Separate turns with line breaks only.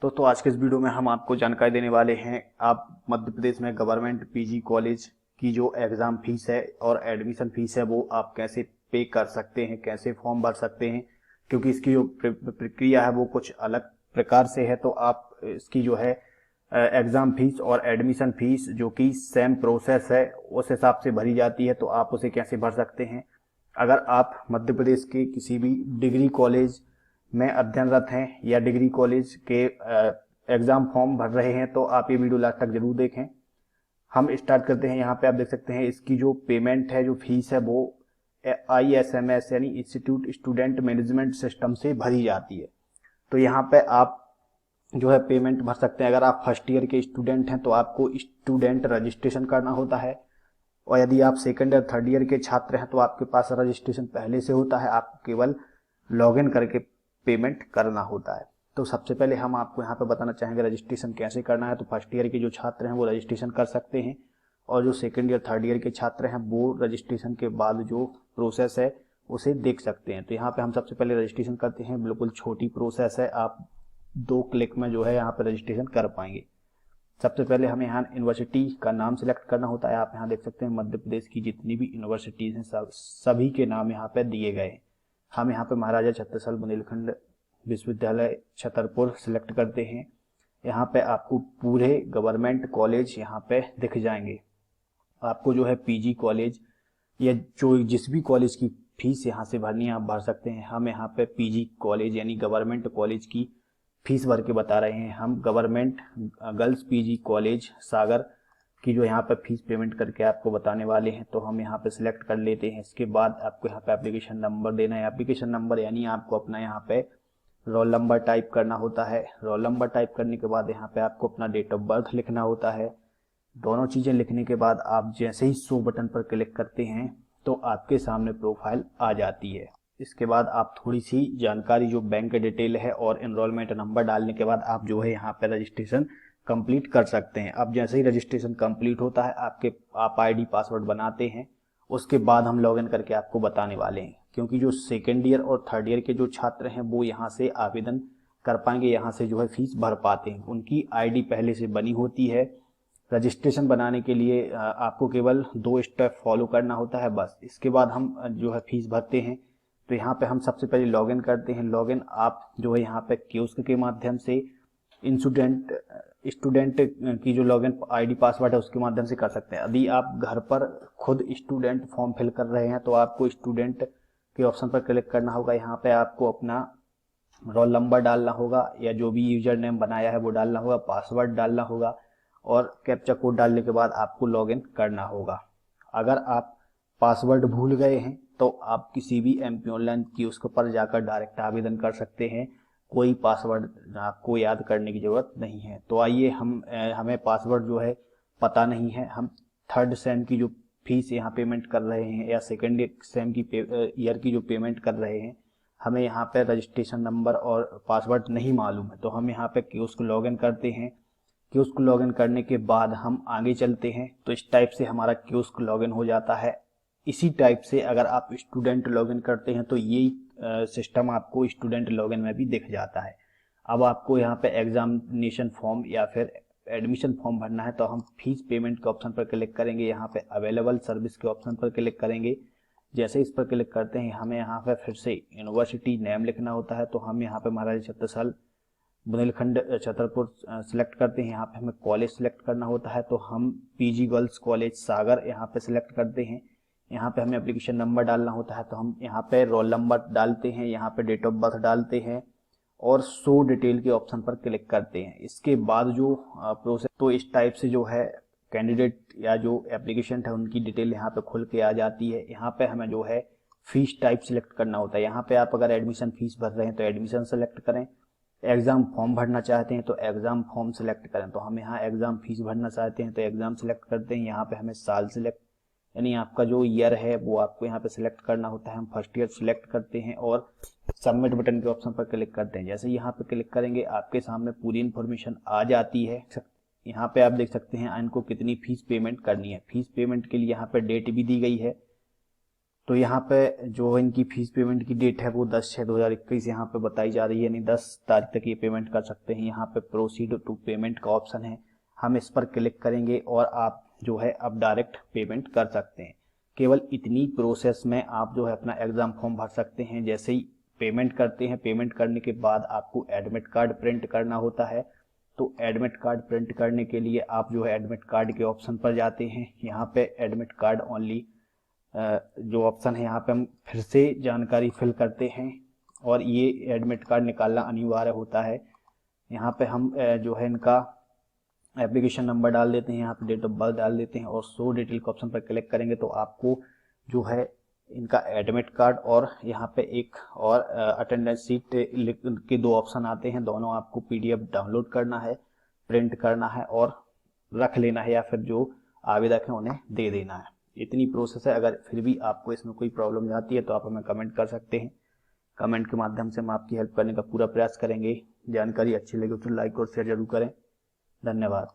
तो आज के इस वीडियो में हम आपको जानकारी देने वाले हैं। आप मध्य प्रदेश में गवर्नमेंट पीजी कॉलेज की जो एग्ज़ाम फीस है और एडमिशन फीस है वो आप कैसे पे कर सकते हैं, कैसे फॉर्म भर सकते हैं, क्योंकि इसकी जो प्रक्रिया है वो कुछ अलग प्रकार से है। तो आप इसकी जो है एग्ज़ाम फीस और एडमिशन फीस जो कि सेम प्रोसेस है उस हिसाब से भरी जाती है, तो आप उसे कैसे भर सकते हैं। अगर आप मध्य प्रदेश के किसी भी डिग्री कॉलेज में अध्ययनरत हैं या डिग्री कॉलेज के एग्ज़ाम फॉर्म भर रहे हैं तो आप ये वीडियो लास्ट तक जरूर देखें। हम स्टार्ट करते हैं। यहाँ पे आप देख सकते हैं इसकी जो पेमेंट है, जो फीस है वो ISMS यानी इंस्टीट्यूट स्टूडेंट मैनेजमेंट सिस्टम से भरी जाती है। तो यहाँ पे आप जो है पेमेंट भर सकते हैं। अगर आप फर्स्ट ईयर के स्टूडेंट हैं तो आपको स्टूडेंट रजिस्ट्रेशन करना होता है, और यदि आप सेकंड और थर्ड ईयर के छात्र हैं तो आपके पास रजिस्ट्रेशन पहले से होता है, आपको केवल लॉगिन करके पेमेंट करना होता है। तो सबसे पहले हम आपको यहाँ पे बताना चाहेंगे रजिस्ट्रेशन कैसे करना है। तो फर्स्ट ईयर के जो छात्र हैं वो रजिस्ट्रेशन कर सकते हैं, और जो सेकंड ईयर थर्ड ईयर के छात्र हैं वो रजिस्ट्रेशन के बाद जो प्रोसेस है उसे देख सकते हैं। तो यहाँ पे हम सबसे पहले रजिस्ट्रेशन करते हैं। बिल्कुल छोटी प्रोसेस है, आप 2 क्लिक में जो है यहाँ पे रजिस्ट्रेशन कर पाएंगे। सबसे पहले हमें यहाँ यूनिवर्सिटी का नाम सिलेक्ट करना होता है। आप यहाँ देख सकते हैं मध्य प्रदेश की जितनी भी यूनिवर्सिटीज़ हैं सभी के नाम यहाँ पे दिए गए हैं। हम यहाँ पे महाराजा छत्रसाल बुंदेलखंड विश्वविद्यालय छतरपुर सिलेक्ट करते हैं। यहाँ पे आपको पूरे गवर्नमेंट कॉलेज यहाँ पे दिख जाएंगे। आपको जो है पीजी कॉलेज या जो जिस भी कॉलेज की फीस यहाँ से भरनी है आप भर सकते हैं। हम यहाँ पे पीजी कॉलेज यानी गवर्नमेंट कॉलेज की फीस भर के बता रहे हैं। हम गवर्नमेंट गर्ल्स पीजी कॉलेज सागर की जो यहाँ पे फीस पेमेंट करके आपको बताने वाले हैं। तो हम यहाँ पे सिलेक्ट कर लेते हैं। इसके बाद आपको यहाँ पे एप्लीकेशन नंबर देना है। एप्लीकेशन नंबर यानी आपको अपना यहाँ पे रोल नंबर टाइप करना होता है। रोल नंबर टाइप करने के बाद यहाँ पे आपको अपना डेट ऑफ बर्थ लिखना होता है। दोनों चीज़ें लिखने के बाद आप जैसे ही शो बटन पर क्लिक करते हैं तो आपके सामने प्रोफाइल आ जाती है। इसके बाद आप थोड़ी सी जानकारी जो बैंक डिटेल है और एनरोलमेंट नंबर डालने के बाद आप जो है यहाँ पे रजिस्ट्रेशन कंप्लीट कर सकते हैं। अब जैसे ही रजिस्ट्रेशन कंप्लीट होता है आप ID पासवर्ड बनाते हैं, उसके बाद हम लॉगिन करके आपको बताने वाले हैं। क्योंकि जो सेकेंड ईयर और थर्ड ईयर के जो छात्र हैं वो यहाँ से आवेदन कर पाएंगे, यहाँ से जो है फीस भर पाते हैं। उनकी ID पहले से बनी होती है। रजिस्ट्रेशन बनाने के लिए आपको केवल 2 स्टेप फॉलो करना होता है बस। इसके बाद हम जो है फीस भरते हैं। तो यहाँ पे हम सबसे पहले लॉगिन करते हैं। लॉगिन आप जो है यहाँ पे कियोस्क के माध्यम से स्टूडेंट की जो लॉगिन ID पासवर्ड है उसके माध्यम से कर सकते हैं। यदि आप घर पर खुद स्टूडेंट फॉर्म फिल कर रहे हैं तो आपको स्टूडेंट के ऑप्शन पर क्लिक करना होगा। यहाँ पे आपको अपना रोल नंबर डालना होगा या जो भी यूजर नेम बनाया है वो डालना होगा, पासवर्ड डालना होगा और कैप्चा कोड डालने के बाद आपको लॉगिन करना होगा। अगर आप पासवर्ड भूल गए हैं तो आप किसी भी MP ऑनलाइन कियोस्क पर जाकर डायरेक्ट आवेदन कर सकते हैं। कोई पासवर्ड आपको याद करने की ज़रूरत नहीं है। तो आइए हमें पासवर्ड जो है पता नहीं है। हम थर्ड सेम की जो फीस यहाँ पेमेंट कर रहे हैं या सेकेंड सेम की ईयर की जो पेमेंट कर रहे हैं, हमें यहाँ पे रजिस्ट्रेशन नंबर और पासवर्ड नहीं मालूम है। तो हम यहाँ पे कियोस्क लॉगिन करते हैं। कियोस्क लॉगिन करने के बाद हम आगे चलते हैं। तो इस टाइप से हमारा कियोस्क लॉगिन हो जाता है। इसी टाइप से अगर आप स्टूडेंट लॉगिन करते हैं तो ये सिस्टम आपको स्टूडेंट लॉगिन में भी दिख जाता है। अब आपको यहाँ पे एग्जामिनेशन फॉर्म या फिर एडमिशन फॉर्म भरना है तो हम फीस पेमेंट के ऑप्शन पर क्लिक करेंगे। यहाँ पे अवेलेबल सर्विस के ऑप्शन पर क्लिक करेंगे। जैसे इस पर क्लिक करते हैं हमें यहाँ पे फिर से यूनिवर्सिटी नेम लिखना होता है। तो हम यहाँ पे महाराजा छत्रसाल बुंदेलखंड छतरपुर सिलेक्ट करते हैं। यहाँ पे हमें कॉलेज सिलेक्ट करना होता है। तो हम पीजी गर्ल्स कॉलेज सागर यहाँ पे सिलेक्ट करते हैं। यहाँ पे हमें एप्लीकेशन नंबर डालना होता है। तो हम यहाँ पे रोल नंबर डालते हैं, यहाँ पे डेट ऑफ बर्थ डालते हैं और शो डिटेल के ऑप्शन पर क्लिक करते हैं। इसके बाद जो प्रोसेस, तो इस टाइप से जो है कैंडिडेट या जो एप्लीकेशन है उनकी डिटेल यहाँ पे खुल के आ जाती है। यहाँ पे हमें जो है फीस टाइप सिलेक्ट करना होता है। यहाँ पे आप अगर एडमिशन फीस भर रहे हैं तो एडमिशन सेलेक्ट करें, एग्जाम फॉर्म भरना चाहते हैं तो एग्जाम फॉर्म सेलेक्ट करें। तो हम यहाँ एग्जाम फीस भरना चाहते हैं तो एग्जाम सेलेक्ट करते हैं। यहाँ पे हमें साल सिलेक्ट यानी आपका जो ईयर है वो आपको यहाँ पे सिलेक्ट करना होता है। हम फर्स्ट ईयर सिलेक्ट करते हैं और सबमिट बटन के ऑप्शन पर क्लिक करते हैं। जैसे यहाँ पे क्लिक करेंगे आपके सामने पूरी इन्फॉर्मेशन आ जाती है। यहाँ पे आप देख सकते हैं इनको कितनी फीस पेमेंट करनी है। फीस पेमेंट के लिए यहाँ पे डेट भी दी गई है तो यहाँ पे जो इनकी फीस पेमेंट की डेट है वो 10/6/2021 यहाँ पे बताई जा रही है, यानी 10 तारीख तक ये पेमेंट कर सकते हैं। यहाँ पे प्रोसीड टू पेमेंट का ऑप्शन है, हम इस पर क्लिक करेंगे और आप जो है अब डायरेक्ट पेमेंट कर सकते हैं। केवल इतनी प्रोसेस में आप जो है अपना एग्जाम फॉर्म भर सकते हैं। जैसे ही पेमेंट करते हैं, पेमेंट करने के बाद आपको एडमिट कार्ड प्रिंट करना होता है। तो एडमिट कार्ड प्रिंट करने के लिए आप जो है एडमिट कार्ड के ऑप्शन पर जाते हैं। यहाँ पे एडमिट कार्ड ओनली जो ऑप्शन है यहाँ पे हम फिर से जानकारी फिल करते हैं और ये एडमिट कार्ड निकालना अनिवार्य होता है। यहाँ पे हम जो है इनका एप्लीकेशन नंबर डाल देते हैं, यहाँ पे डेट ऑफ बर्थ डाल देते हैं और शो डिटेल के ऑप्शन पर क्लिक करेंगे तो आपको जो है इनका एडमिट कार्ड और यहाँ पे एक और अटेंडेंस सीट के 2 ऑप्शन आते हैं। दोनों आपको PDF डाउनलोड करना है, प्रिंट करना है और रख लेना है, या फिर जो आवेदक है उन्हें दे देना है। इतनी प्रोसेस है। अगर फिर भी आपको इसमें कोई प्रॉब्लम आती है तो आप हमें कमेंट कर सकते हैं। कमेंट के माध्यम से हम आपकी हेल्प करने का पूरा प्रयास करेंगे। जानकारी अच्छी लगी तो लाइक और शेयर जरूर करें। धन्यवाद।